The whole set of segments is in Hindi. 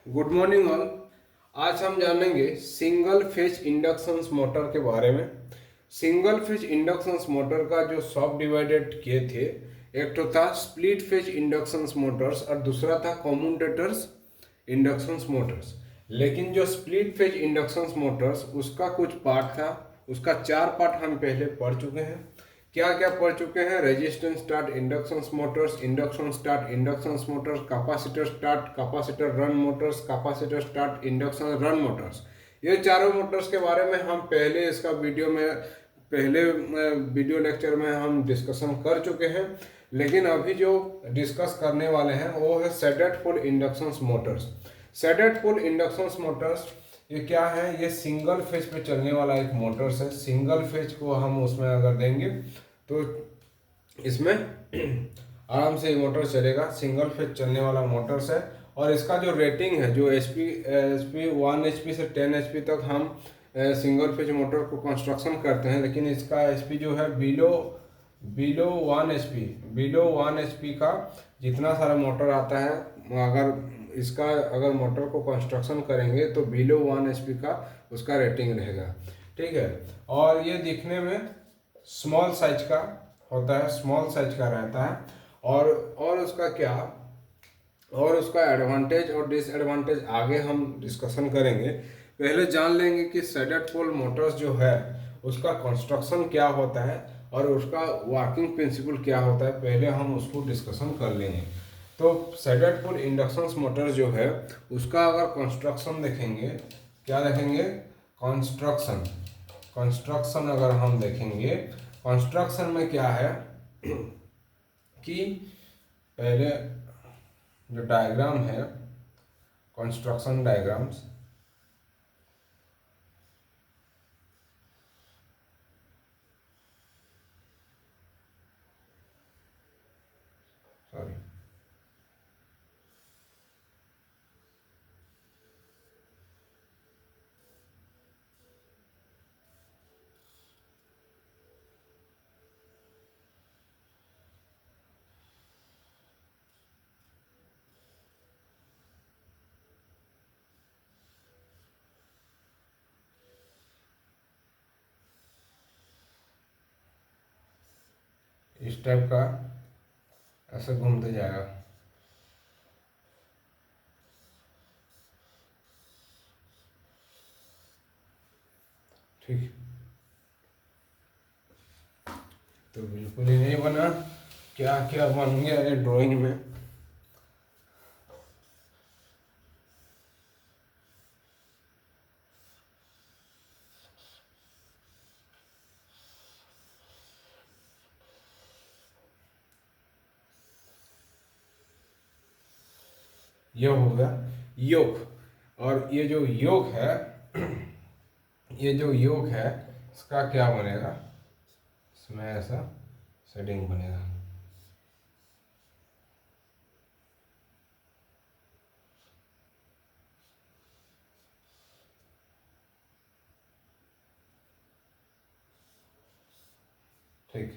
Good morning all. आज हम जानेंगे सिंगल फेज इंडक्शन मोटर के बारे में। सिंगल फेज इंडक्शन मोटर का जो सब डिवाइडेड किए थे, एक तो था स्प्लिट फेज इंडक्शन मोटर्स और दूसरा था कम्यूटेटर्स इंडक्शन मोटर्स। लेकिन जो स्प्लिट फेज इंडक्शन मोटर्स उसका कुछ पार्ट था, उसका 4 पार्ट हम पहले पढ़ चुके हैं। क्या क्या पढ़ चुके हैं? Resistance start induction Motors, induction start induction Motors, capacitor start capacitor run Motors, capacitor start induction run Motors. ये चारों मोटर्स के बारे में हम पहले इसका पहले वीडियो लेक्चर में हम डिस्कशन कर चुके हैं। लेकिन अभी जो डिस्कस करने वाले हैं वो है सेडेड पोल इंडक्शन मोटर्स। सेडेड पोल इंडक्शन मोटर्स ये क्या है? ये सिंगल फेज पे चलने वाला एक मोटर्स है। सिंगल फेज को हम उसमें अगर देंगे तो इसमें आराम से ये मोटर चलेगा। सिंगल फेज चलने वाला मोटर्स है और इसका जो रेटिंग है, जो एचपी 1 HP से 10 HP तक हम सिंगल फेज मोटर को कंस्ट्रक्शन करते हैं। लेकिन इसका एचपी जो है बिलो बिलो 1 HP का जितना सारा मोटर आता है, अगर मोटर को कंस्ट्रक्शन करेंगे तो बिलो 1 HP का उसका रेटिंग रहेगा। ठीक है। और ये दिखने में स्मॉल साइज का होता है, स्मॉल साइज का रहता है। और उसका क्या, और उसका एडवांटेज और डिसएडवांटेज आगे हम डिस्कशन करेंगे। पहले जान लेंगे कि सेडेड पोल मोटर्स जो है उसका कंस्ट्रक्शन क्या होता है और उसका वर्किंग प्रिंसिपल क्या होता है, पहले हम उसको डिस्कशन कर लेंगे। तो सेडेड पोल इंडक्शन मोटर जो है उसका अगर कंस्ट्रक्शन देखेंगे, क्या देखेंगे? कंस्ट्रक्शन। कंस्ट्रक्शन अगर हम देखेंगे, कंस्ट्रक्शन में क्या है कि पहले जो डायग्राम है, कंस्ट्रक्शन डायग्राम्स, सॉरी, इस टाइप का ऐसे घूमते जाएगा। ठीक, तो बिल्कुल ही नहीं बना। क्या क्या बन गया ये ड्राइंग में। ये हो गया योग। और ये जो योग है ये जो योग है इसका क्या बनेगा? इसमें ऐसा सेटिंग बनेगा। ठीक,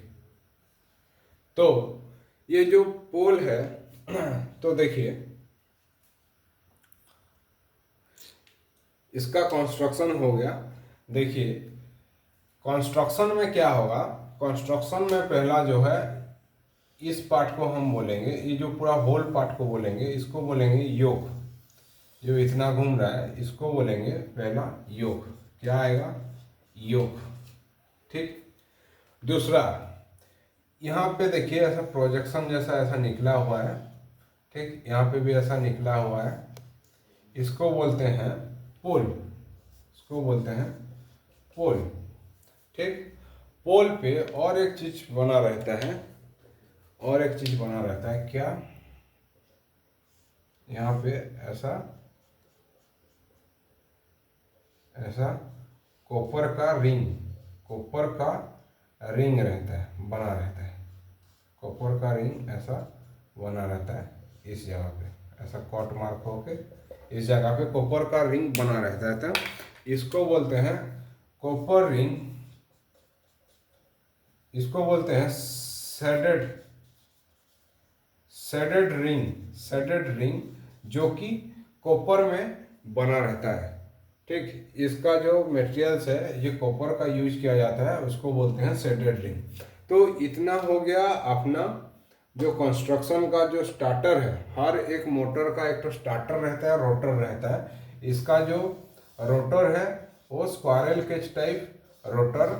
तो ये जो पोल है तो देखिए इसका कंस्ट्रक्शन हो गया। देखिए कंस्ट्रक्शन में क्या होगा, कंस्ट्रक्शन में पहला जो है इस पार्ट को हम बोलेंगे, ये जो पूरा होल पार्ट को बोलेंगे, इसको बोलेंगे योग। जो इतना घूम रहा है इसको बोलेंगे पहला योग। क्या आएगा? योग। ठीक। दूसरा, यहाँ पे देखिए ऐसा प्रोजेक्शन जैसा ऐसा निकला हुआ है। ठीक, यहाँ पे भी ऐसा निकला हुआ है। इसको बोलते हैं पोल। इसको बोलते हैं पोल। ठीक। पोल पे और एक चीज बना रहता है, और एक चीज बना रहता है। क्या? यहाँ पे ऐसा ऐसा कॉपर का रिंग, कॉपर का रिंग रहता है, बना रहता है। कॉपर का रिंग ऐसा बना रहता है इस जगह पे, ऐसा कॉट मार्क होके इस जगह पे कॉपर का रिंग बना रहता है। तो इसको बोलते हैं कॉपर रिंग। इसको बोलते हैं सेडेड रिंग। सेडेड रिंग जो कि कॉपर में बना रहता है। ठीक, इसका जो मटेरियल्स है ये कॉपर का यूज किया जाता है, उसको बोलते हैं शेडेड रिंग। तो इतना हो गया अपना जो कंस्ट्रक्शन का जो स्टार्टर है। हर एक मोटर का एक तो स्टार्टर रहता है, रोटर रहता है। इसका जो रोटर है वो स्क्वायरल केज टाइप रोटर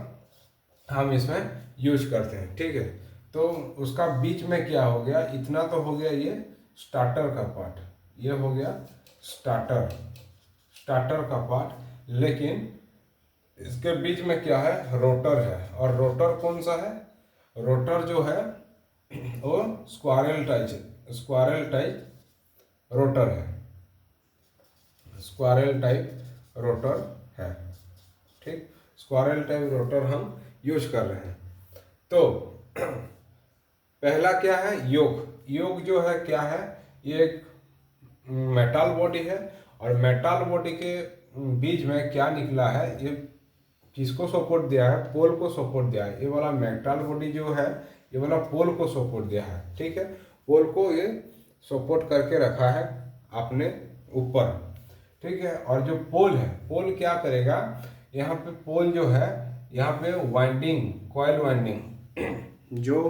हम इसमें यूज करते हैं। ठीक है, तो उसका बीच में क्या हो गया, इतना तो हो गया ये स्टार्टर का पार्ट, ये हो गया स्टार्टर का पार्ट। लेकिन इसके बीच में क्या है, रोटर है। और रोटर कौन सा है, रोटर जो है वो स्क्वायरल टाइप रोटर है, स्क्वायरल टाइप रोटर है। ठीक, स्क्वायरल टाइप रोटर हम यूज कर रहे हैं। तो पहला क्या है, योग जो है क्या है, ये एक मेटल बॉडी है। और मेटल बॉडी के बीच में क्या निकला है, ये किसको सपोर्ट दिया है, पोल को सपोर्ट दिया है। ये वाला मेटल बॉडी जो है ये वाला पोल को सपोर्ट दिया है। ठीक है, पोल को ये सपोर्ट करके रखा है अपने ऊपर। ठीक है, और जो पोल है, पोल क्या करेगा, यहाँ पे पोल जो है यहाँ पे वाइंडिंग, कॉइल वाइंडिंग जो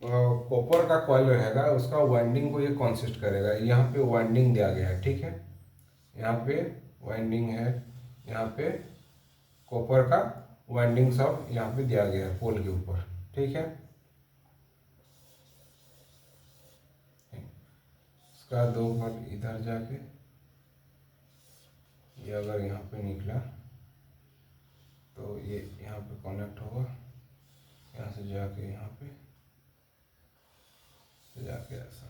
कॉपर का कॉइल रहेगा उसका वाइंडिंग को ये कंसिस्ट करेगा। यहाँ पे वाइंडिंग दिया गया है। ठीक है, यहाँ पे वाइंडिंग है, यहाँ पे कॉपर का वाइंडिंग सब यहाँ पे दिया गया है पोल के ऊपर। ठीक है, इसका दो भाग इधर जाके ये अगर यहाँ पे निकला तो ये यहाँ पे कनेक्ट होगा, यहाँ से जाके यहाँ पे जाके ऐसा।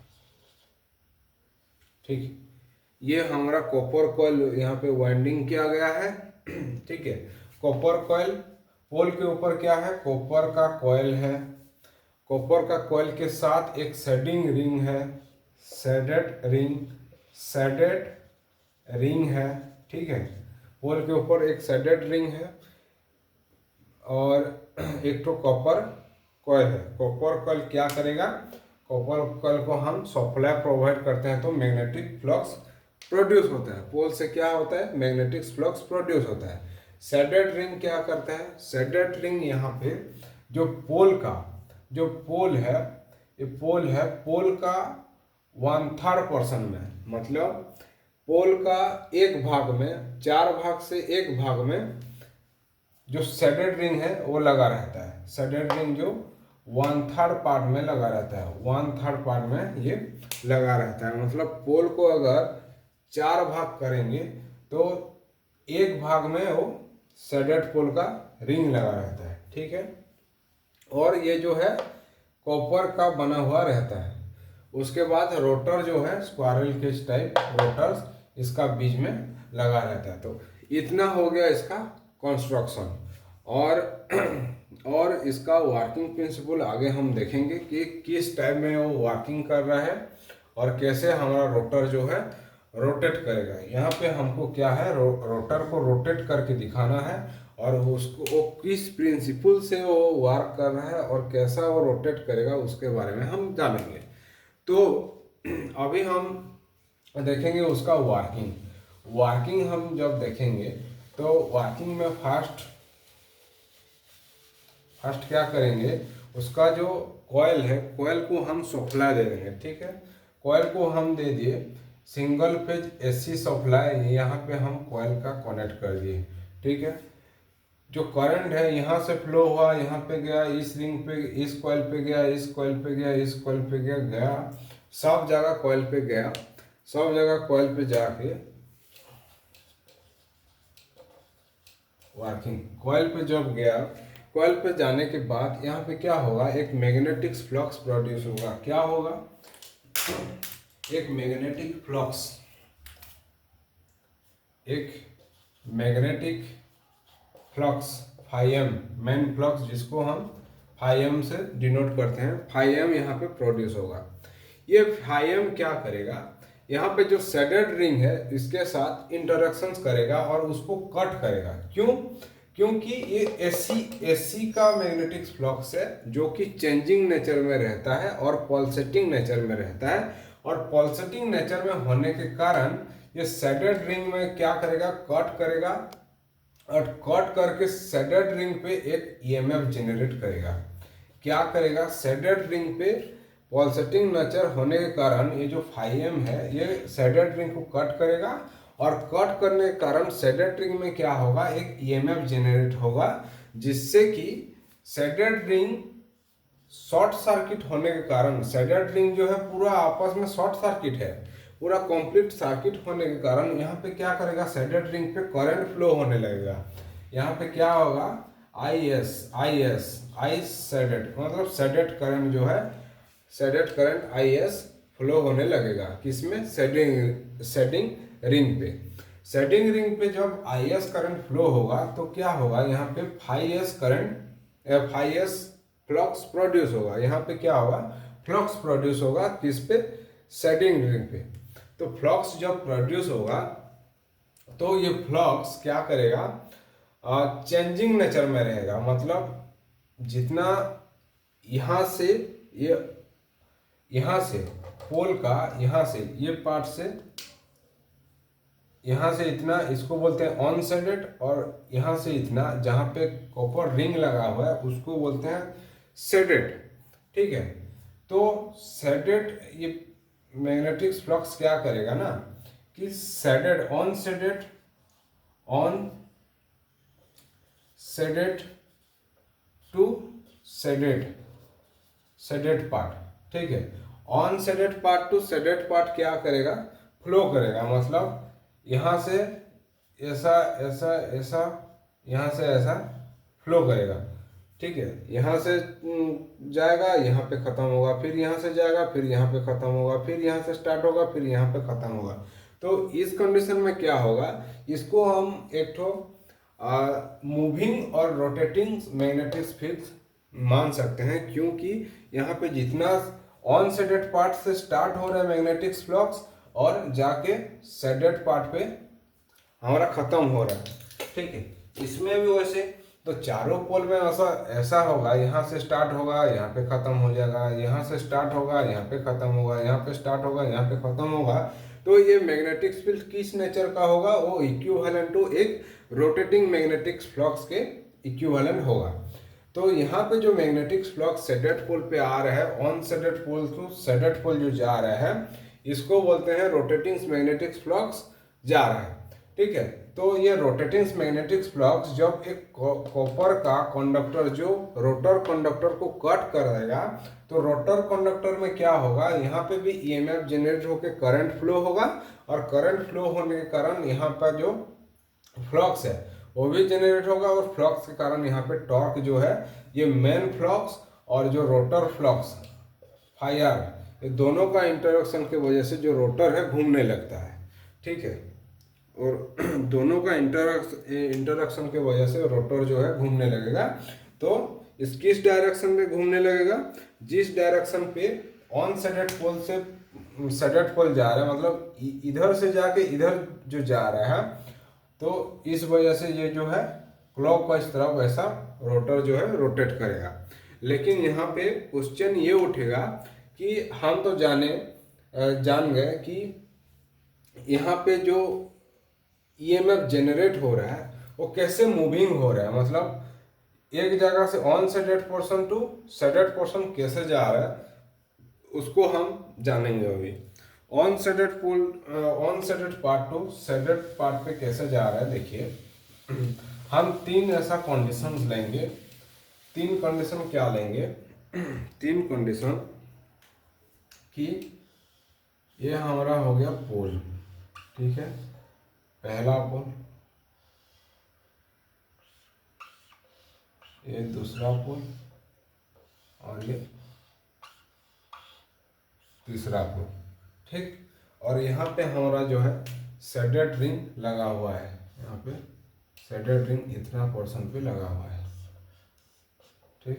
ठीक, ये हमारा कॉपर कॉइल यहाँ पे वाइंडिंग किया गया है। ठीक है, कॉपर कॉइल, पोल के ऊपर क्या है, कॉपर का कॉइल है। कॉपर का कॉइल के साथ एक शेडिंग रिंग है, शेडेड रिंग है। ठीक है, पोल के ऊपर एक शेडेड रिंग है और एक तो कॉपर कॉइल है। कॉपर कॉइल क्या करेगा, कॉपर कॉइल को हम सप्लाई प्रोवाइड करते हैं तो मैग्नेटिक फ्लक्स प्रोड्यूस होता है। पोल से क्या होता है, मैग्नेटिक फ्लक्स प्रोड्यूस होता है। शेडेड रिंग क्या करता है, शेडेड रिंग यहाँ पे जो पोल का जो पोल है, ये पोल है, पोल का 1/3 पोर्शन में, मतलब पोल का एक भाग में, 4 भाग से एक भाग में जो शेडेड रिंग है वो लगा रहता है। शेडेड रिंग जो 1/3 पार्ट में लगा रहता है, 1/3 पार्ट में ये लगा रहता है। मतलब पोल को अगर 4 भाग करेंगे तो एक भाग में वो शेडेड पोल का रिंग लगा रहता है। ठीक है, और ये जो है कॉपर का बना हुआ रहता है। उसके बाद रोटर जो है स्क्वायरल केज टाइप रोटर्स इसका बीच में लगा रहता है। तो इतना हो गया इसका कंस्ट्रक्शन। और इसका वर्किंग प्रिंसिपल आगे हम देखेंगे कि किस टाइप में वो वर्किंग कर रहा है और कैसे हमारा रोटर जो है रोटेट करेगा। यहाँ पे हमको क्या है, रोटर को रोटेट करके दिखाना है और उसको वो किस प्रिंसिपल से वो वर्क कर रहा है और कैसा वो रोटेट करेगा उसके बारे में हम जानेंगे। तो अभी हम देखेंगे उसका वर्किंग हम जब देखेंगे तो वर्किंग में फर्स्ट क्या करेंगे, उसका जो कॉइल है, कॉइल को हम सप्लाई दे देंगे। ठीक है, कॉइल को हम दे दिए सिंगल फेज एसी सप्लाई, यहाँ पे हम कॉइल का कनेक्ट कर दिए। ठीक है, जो करंट है यहाँ से फ्लो हुआ, यहाँ पे गया, इस रिंग पे, इस कॉइल पे गया, इस कॉइल पे गया, इस कॉइल पे गया, सब जगह कॉइल पे गया, सब जगह कॉइल पे जाके वर्किंग। कॉइल पे जब गया, कॉइल पे जाने के बाद यहाँ पे क्या होगा, एक मैग्नेटिक फ्लक्स प्रोड्यूस होगा। क्या होगा, एक मैग्नेटिक फ्लक्स फाइएम, मेन फ्लक्स जिसको हम फाइएम से डिनोट करते हैं, फाइएम यहाँ पे प्रोड्यूस होगा। ये फाइएम क्या करेगा, यहाँ पे जो शेडेड रिंग है इसके साथ इंटरेक्शंस करेगा और उसको कट करेगा। क्योंकि ये एसी का मैग्नेटिक फ्लक्स है जो कि चेंजिंग नेचर में रहता है और पल्सेटिंग नेचर में रहता है। और पल्सेटिंग नेचर में होने के कारण ये शेडेड रिंग में क्या करेगा, कट करेगा और कट करके शेडेड रिंग पे एक ईएमएफ जनरेट करेगा। क्या करेगा, शेडेड रिंग पे पल्सेटिंग नेचर होने के कारण ये जो फाइएम है ये शेडेड रिंग को कट करेगा और कट करने के कारण शेडेड रिंग में क्या होगा, एक ईएमएफ जनरेट होगा, जिससे कि शेडेड रिंग शॉर्ट सर्किट होने के कारण, शेडेड रिंग जो है पूरा आपस में शॉर्ट सर्किट है, पूरा कंप्लीट सर्किट होने के कारण यहाँ पे क्या करेगा, शेडेड रिंग पे करंट फ्लो होने लगेगा। यहाँ पे क्या होगा, आई शेडेड मतलब शेडेड करंट जो है, शेडेड करंट IS फ्लो होने लगेगा। किसमें, शेडिंग रिंग पे। शेडिंग रिंग पे जब IS करंट फ्लो होगा तो क्या होगा, यहाँ पे फाइव फ्लक्स प्रोड्यूस होगा। यहाँ पे क्या होगा, फ्लक्स प्रोड्यूस होगा, किस पे, शेडिंग रिंग पे। तो फ्लक्स जब प्रोड्यूस होगा तो ये फ्लक्स क्या करेगा, चेंजिंग नेचर में रहेगा। मतलब जितना यहाँ से ये, यहाँ से पोल का, यहाँ से ये पार्ट से, यहाँ से इतना, इसको बोलते हैं ऑन शेडेड, और यहाँ से इतना जहाँ पे कॉपर रिंग लगा हुआ है उसको बोलते हैं शेडेड। ठीक है, तो शेडेड ये मैग्नेटिक फ्लक्स क्या करेगा ना कि shaded, unshaded to shaded part. ठीक है, unshaded part to shaded part क्या करेगा, फ्लो करेगा। मतलब यहाँ से ऐसा ऐसा ऐसा, यहाँ से ऐसा फ्लो करेगा। ठीक है, यहाँ से जाएगा, यहाँ पे खत्म होगा, फिर यहाँ से जाएगा, फिर यहाँ पे खत्म होगा, फिर यहाँ से स्टार्ट होगा, फिर यहाँ पे खत्म होगा। तो इस कंडीशन में क्या होगा, इसको हम एक ठो मूविंग और रोटेटिंग मैग्नेटिक फील्ड मान सकते हैं, क्योंकि यहाँ पे जितना ऑन शेडेड पार्ट से स्टार्ट हो रहा है मैग्नेटिक फ्लक्स और जाके शेडेड पार्ट पे हमारा खत्म हो रहा है। ठीक है, इसमें भी वैसे, तो चारों पोल में ऐसा होगा, यहाँ से स्टार्ट होगा, यहाँ पे खत्म हो जाएगा, यहाँ से स्टार्ट होगा, यहाँ पे खत्म होगा, यहाँ पे स्टार्ट होगा, यहाँ पे खत्म होगा। तो ये मैग्नेटिक फील्ड किस नेचर का होगा, वो इक्विवेलेंट टू एक रोटेटिंग मैग्नेटिक फ्लक्स के इक्विवेलेंट होगा। तो यहाँ पे जो मैग्नेटिक फ्लक्स शेडेड पोल पे आ रहा है, unshaded pole to shaded pole जो जा रहा है, इसको बोलते हैं रोटेटिंग मैग्नेटिक फ्लक्स जा रहा है। ठीक है, तो ये रोटेटिंग मैग्नेटिक फ्लक्स जब एक कॉपर का कंडक्टर जो रोटर कंडक्टर को कट कर देगा, तो रोटर कंडक्टर में क्या होगा, यहाँ पे भी ईएमएफ जनरेट होकर करंट फ्लो होगा, और करंट फ्लो होने के कारण यहाँ पर जो फ्लक्स है वो भी जनरेट होगा, और फ्लक्स के कारण यहाँ पे टॉर्क जो है, ये मेन फ्लक्स और जो रोटर फ्लक्स फायर, ये दोनों का इंटरेक्शन की वजह से जो रोटर है घूमने लगता है। ठीक है, और दोनों का इंटरेक्शन के वजह से रोटर जो है घूमने लगेगा। तो इस किस डायरेक्शन में घूमने लगेगा, जिस डायरेक्शन पे ऑन शेडेड पोल से शेडेड पोल जा रहा है, मतलब इधर से जाके इधर जो जा रहा है, तो इस वजह से ये जो है क्लॉकवाइज तरफ ऐसा रोटर जो है रोटेट करेगा। लेकिन यहाँ पे क्वेश्चन ये उठेगा कि हम तो जान गए कि यहाँ पे जो ईएमएफ जनरेट हो रहा है वो कैसे मूविंग हो रहा है, मतलब एक जगह से unshaded portion to shaded portion कैसे जा रहा है, उसको हम जानेंगे अभी। Unshaded part to shaded part पे कैसे जा रहा है, देखिए हम तीन ऐसा कंडीशंस लेंगे। तीन कंडीशन क्या लेंगे, तीन कंडीशन कि ये हमारा हो गया पोल। ठीक है, पहला पोल, ये दूसरा पोल, और ये तीसरा पोल। ठीक, और यहाँ पे हमारा जो है शेडेड रिंग लगा हुआ है, यहाँ पे शेडेड रिंग इतना पोर्शन पे लगा हुआ है। ठीक,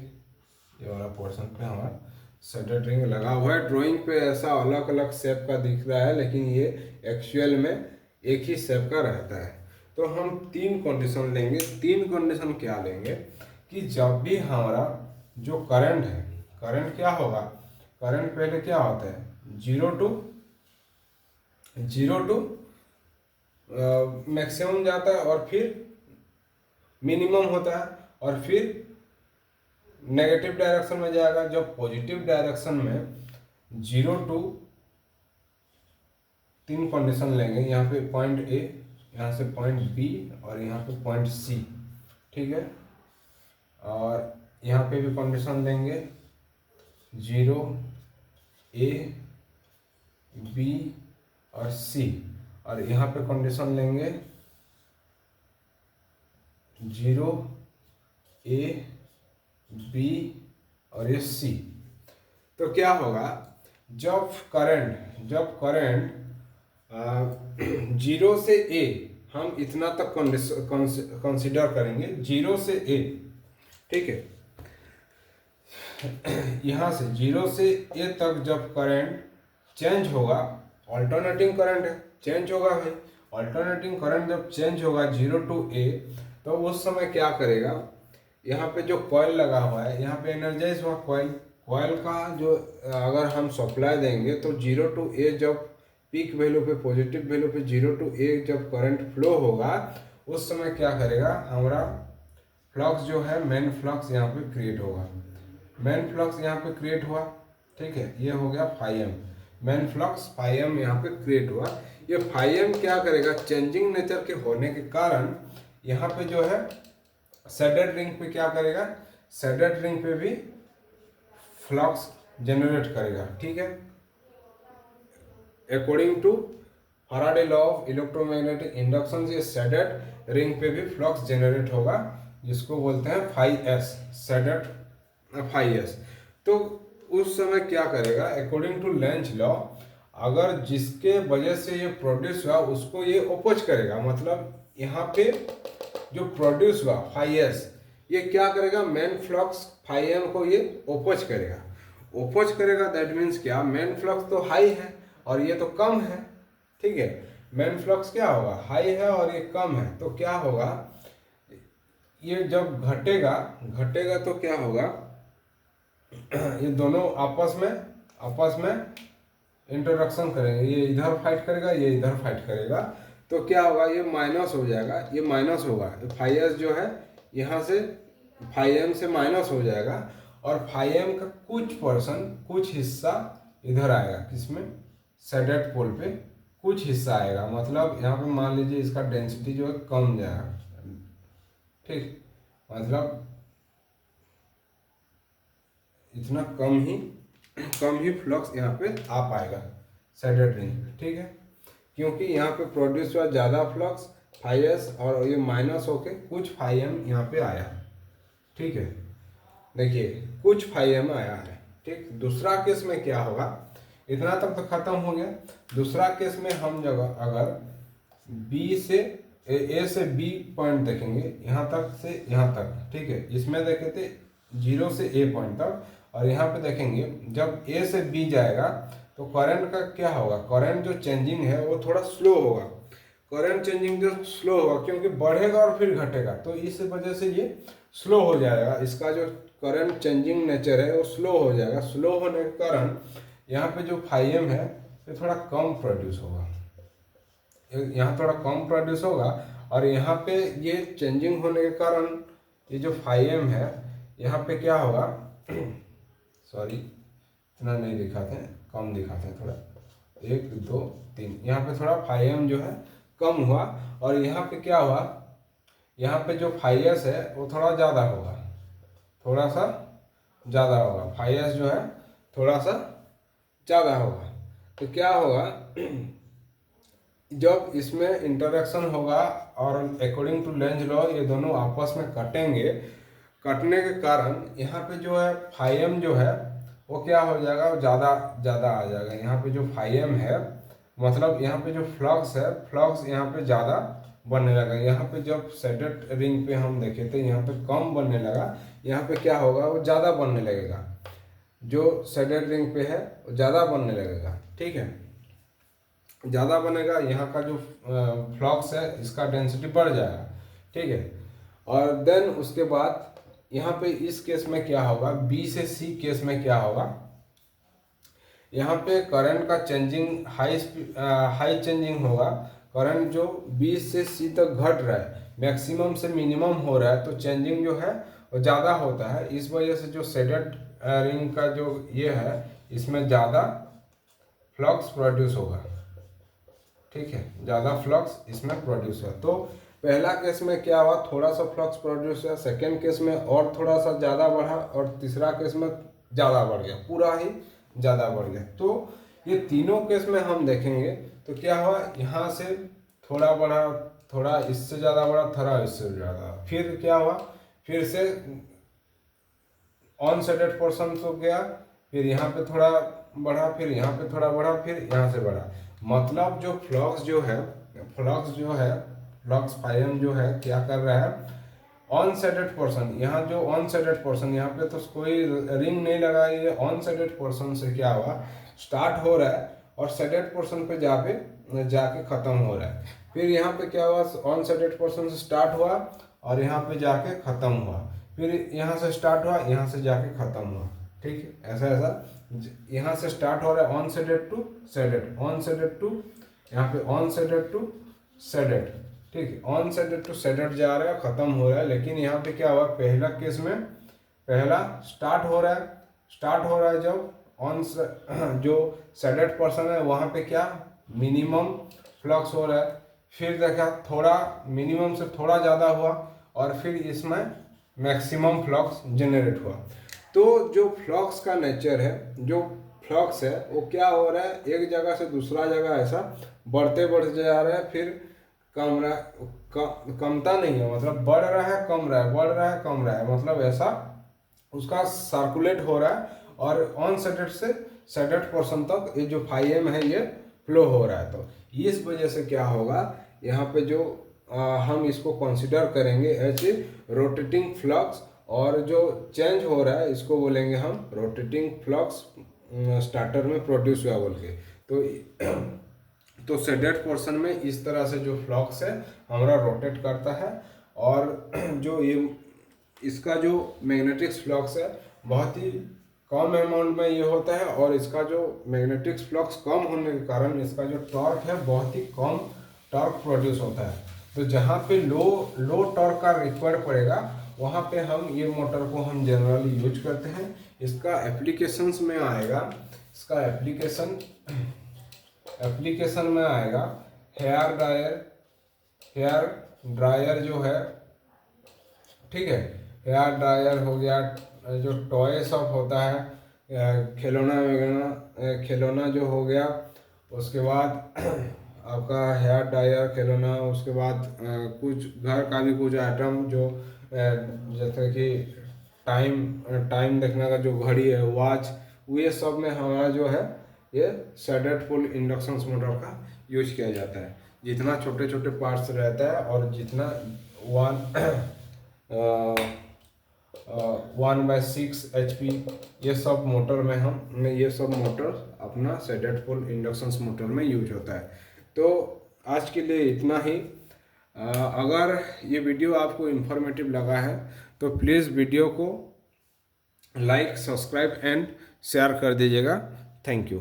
ये वाला पोर्शन पे हमारा शेडेड रिंग लगा हुआ है। ड्राइंग पे ऐसा अलग अलग शेप का दिख रहा है, लेकिन ये एक्चुअल में एक ही शेप का रहता है। तो हम तीन कंडीशन लेंगे। तीन कंडीशन क्या लेंगे कि जब भी हमारा जो करंट है, करंट क्या होगा, करंट पहले क्या होता है, जीरो टू मैक्सिमम जाता है और फिर मिनिमम होता है और फिर नेगेटिव डायरेक्शन में जाएगा। जब पॉजिटिव डायरेक्शन में 0 to 3 कंडीशन लेंगे, यहाँ पे पॉइंट ए, यहाँ से पॉइंट बी और यहाँ पे पॉइंट सी, ठीक है। और यहाँ पे भी कंडीशन देंगे 0 ए बी और सी, और यहाँ पे कंडीशन लेंगे 0 ए बी और ये सी। तो क्या होगा, जब करंट 0 से ए, हम इतना तक कंसिडर करेंगे 0 से ए, ठीक है। यहाँ से 0 से ए तक जब करंट चेंज होगा, ऑल्टरनेटिंग करंट है, चेंज होगा भाई। ऑल्टरनेटिंग करंट जब चेंज होगा 0 to a, तो उस समय क्या करेगा, यहाँ पे जो कॉइल लगा हुआ है, यहाँ पे एनर्जाइज हुआ कॉइल का जो अगर हम सप्लाई देंगे तो 0 to a जब पीक वैल्यू पे, पॉजिटिव वैल्यू पे 0 to a जब करंट फ्लो होगा, उस समय क्या करेगा, हमारा फ्लक्स जो है, मेन फ्लक्स यहाँ पे क्रिएट होगा। मेन फ्लक्स यहाँ पे क्रिएट हुआ, ठीक है। ये हो गया phi M, main flux phi M यहाँ पे क्रिएट हुआ। ये फाई एम क्या करेगा, चेंजिंग नेचर के होने के कारण यहाँ पे जो है शेडेड रिंग पे क्या करेगा, शेडेड रिंग पे भी फ्लक्स जनरेट करेगा, ठीक है। According to Faraday law of electromagnetic induction, ये शेडेड रिंग पे भी फ्लक्स जनरेट होगा, जिसको बोलते हैं phi S, shaded phi S. तो उस समय क्या करेगा, अकॉर्डिंग टू लेंज लॉ, अगर जिसके वजह से ये प्रोड्यूस हुआ उसको ये ओपोज करेगा, मतलब यहाँ पे जो प्रोड्यूस हुआ फाई एस, ये क्या करेगा, मेन फ्लक्स फाई एम को ये ओपोज करेगा। ओपोज करेगा दैट मीन्स क्या, मेन फ्लक्स तो हाई है और ये तो कम है, ठीक है। मेन फ्लक्स क्या होगा, हाई है और ये कम है, तो क्या होगा, ये जब घटेगा तो क्या होगा, ये दोनों आपस में इंटरेक्शन करेंगे, ये इधर फाइट करेगा, ये इधर फाइट करेगा, तो क्या होगा, ये माइनस हो जाएगा, ये माइनस होगा, फाई एस जो है यहाँ से फाई एम से माइनस हो जाएगा, और फाई एम का कुछ हिस्सा इधर आएगा, किसमें, शेडेड पोल पे कुछ हिस्सा आएगा, मतलब यहाँ पे मान लीजिए इसका डेंसिटी जो है कम जाएगा, ठीक, मतलब इतना कम ही फ्लक्स यहाँ पे आ पाएगा शेडेड रिंग, ठीक है। क्योंकि यहाँ पे प्रोड्यूस हुआ ज़्यादा फ्लक्स फाई एस, और ये माइनस होके कुछ फाई एम यहाँ पे आया, ठीक है। देखिए कुछ फाई एम आया है, ठीक। दूसरा केस में क्या होगा, इतना तक तो खत्म हो गया। दूसरा केस में हम जगह अगर बी से ए से बी पॉइंट देखेंगे, यहाँ तक से यहाँ तक, ठीक है। इसमें देखे थे 0 से ए पॉइंट तक, और यहाँ पे देखेंगे जब ए से बी जाएगा तो करंट का क्या होगा, करंट जो चेंजिंग है वो थोड़ा स्लो होगा। करंट चेंजिंग जो स्लो होगा, क्योंकि बढ़ेगा और फिर घटेगा, तो इस वजह से ये स्लो हो जाएगा। इसका जो करंट चेंजिंग नेचर है वो स्लो हो जाएगा। स्लो होने के कारण यहाँ पे जो फाई एम है ये थोड़ा कम प्रोड्यूस होगा, यहाँ थोड़ा कम प्रोड्यूस होगा, और यहाँ पे ये चेंजिंग होने के कारण ये जो फाई एम है यहाँ पे क्या होगा, सॉरी इतना नहीं दिखाते हैं, कम दिखाते हैं थोड़ा, 1 2 3, यहाँ पे थोड़ा फाई एम जो है कम हुआ, और यहाँ पे क्या हुआ, यहाँ पे जो फाई एस है वो थोड़ा ज़्यादा होगा, थोड़ा सा ज़्यादा होगा, फाई एस जो है थोड़ा सा ज़्यादा होगा। तो क्या होगा, जब इसमें इंटरेक्शन होगा और अकॉर्डिंग टू लेंज लॉ ये दोनों आपस में कटेंगे, कटने के कारण यहाँ पे जो है फाई एम जो है वो क्या हो जाएगा, वो ज़्यादा आ जाएगा। यहाँ पे जो फाई एम है, मतलब यहाँ पे जो फ्लक्स है, फ्लक्स यहाँ पे ज़्यादा बनने लगा। यहाँ पे जब शेडेड रिंग पे हम देखे थे यहाँ पे कम बनने लगा, यहाँ पे क्या होगा, वो ज़्यादा बनने लगेगा। जो शेडेड रिंग पे है वो ज़्यादा बनने लगेगा, ठीक है, ज़्यादा बनेगा। यहाँ का जो फ्लक्स है इसका डेंसिटी बढ़ जाएगा, ठीक है। और देन उसके बाद यहाँ पे इस केस में क्या होगा, बी से सी केस में क्या होगा, यहाँ पे करंट का चेंजिंग हाई चेंजिंग होगा, करंट जो B से C तक घट रहा है, मैक्सिमम से मिनिमम हो रहा है, तो चेंजिंग जो है वो ज़्यादा होता है। इस वजह से जो शेडेड रिंग का जो ये है इसमें ज़्यादा फ्लक्स प्रोड्यूस होगा। ठीक है, ज़्यादा फ्लक्स इसमें प्रोड्यूस हुआ। तो पहला केस में क्या हुआ, थोड़ा सा फ्लक्स प्रोड्यूस हुआ, सेकेंड केस में और थोड़ा सा ज़्यादा बढ़ा, और तीसरा केस में ज़्यादा बढ़ गया, पूरा ही ज़्यादा बढ़ गया। तो ये तीनों केस में हम देखेंगे तो क्या हुआ, यहाँ से थोड़ा बढ़ा, थोड़ा इससे ज़्यादा बढ़ा, थोड़ा इससे ज़्यादा, फिर क्या हुआ, फिर से ऑन सेटेड पोर्शन तो गया, फिर यहाँ पे थोड़ा बढ़ा, फिर यहाँ पे थोड़ा बढ़ा, फिर यहाँ से बढ़ा। मतलब जो फ्लक्स जो है, फ्लक्स फाइम जो है क्या कर रहा है, ऑन सेटेड पोर्शन, यहाँ जो ऑन सेटेड पोर्शन, यहाँ पे तो कोई रिंग नहीं लगा, ये ऑन सेटेड पोर्शन से क्या हुआ, स्टार्ट हो रहा है और सेटेड पोर्शन पे जाके खत्म हो रहा है। फिर यहाँ पे क्या हुआ, ऑन सेटेड पोर्शन से स्टार्ट हुआ और यहाँ पे जाके खत्म हुआ, फिर यहाँ से स्टार्ट हुआ, यहाँ से जाके खत्म हुआ। ठीक है, ऐसा यहाँ से स्टार्ट हो रहा है unshaded to shaded, unshaded to, यहाँ पे ऑन सेटेड टू सेटेड। ठीक है, ऑन सेटेड टू सेटेड जा रहा है, खत्म हो रहा है। लेकिन यहाँ पे क्या हुआ, पहला केस में पहला स्टार्ट हो रहा है जब ऑन जो सेटेड पर्सन है वहाँ पे क्या मिनिमम फ्लक्स हो रहा है, फिर देखा थोड़ा मिनिमम से थोड़ा ज़्यादा हुआ और फिर इसमें मैक्सिमम फ्लक्स जनरेट हुआ। तो जो फ्लक्स का नेचर है, जो फ्लक्स है वो क्या हो रहा है, एक जगह से दूसरा जगह ऐसा बढ़ते जा रहा है, फिर कमता नहीं है, मतलब बढ़ रहा है कम रहा है, बढ़ रहा है कम रहा है, मतलब ऐसा उसका सर्कुलेट हो रहा है और ऑन सेटेड से सेटेड पोर्शन तक ये जो फाइम है ये फ्लो हो रहा है। तो इस वजह से क्या होगा, यहाँ पे जो हम इसको कंसिडर करेंगे एज ए रोटेटिंग फ्लक्स, और जो चेंज हो रहा है इसको बोलेंगे हम रोटेटिंग फ्लक्स स्टार्टर में प्रोड्यूस हुआ बोल के। तो सेडेड पोर्शन में इस तरह से जो फ्लक्स है हमारा रोटेट करता है, और जो ये इसका जो मैग्नेटिक फ्लक्स है बहुत ही कम अमाउंट में ये होता है, और इसका जो मैग्नेटिक फ्लक्स कम होने के कारण इसका जो टॉर्क है बहुत ही कम टॉर्क प्रोड्यूस होता है। तो जहाँ पे लो टॉर्क का रिक्वायर पड़ेगा वहाँ पे हम ये मोटर को हम जनरली यूज करते हैं। इसका एप्लीकेशंस में आएगा, इसका एप्लीकेशन में आएगा हेयर ड्रायर जो है, ठीक है, हेयर ड्रायर हो गया, जो टॉय शॉप होता है, खिलौना जो हो गया, उसके बाद आपका हेयर ड्रायर, खिलौना, उसके बाद कुछ घर का भी कुछ आइटम जो जैसे कि टाइम देखने का जो घड़ी है, वॉच, ये सब में हमारा जो है ये शेडेड पुल इंडक्शन मोटर का यूज किया जाता है। जितना छोटे छोटे पार्ट्स रहता है और जितना 1/6 HP ये सब मोटर में ये सब मोटर अपना शेडेड पुल इंडक्शन मोटर में यूज होता है। तो आज के लिए इतना ही। अगर ये वीडियो आपको इन्फॉर्मेटिव लगा है तो प्लीज़ वीडियो को लाइक, सब्सक्राइब एंड शेयर कर दीजिएगा। Thank you.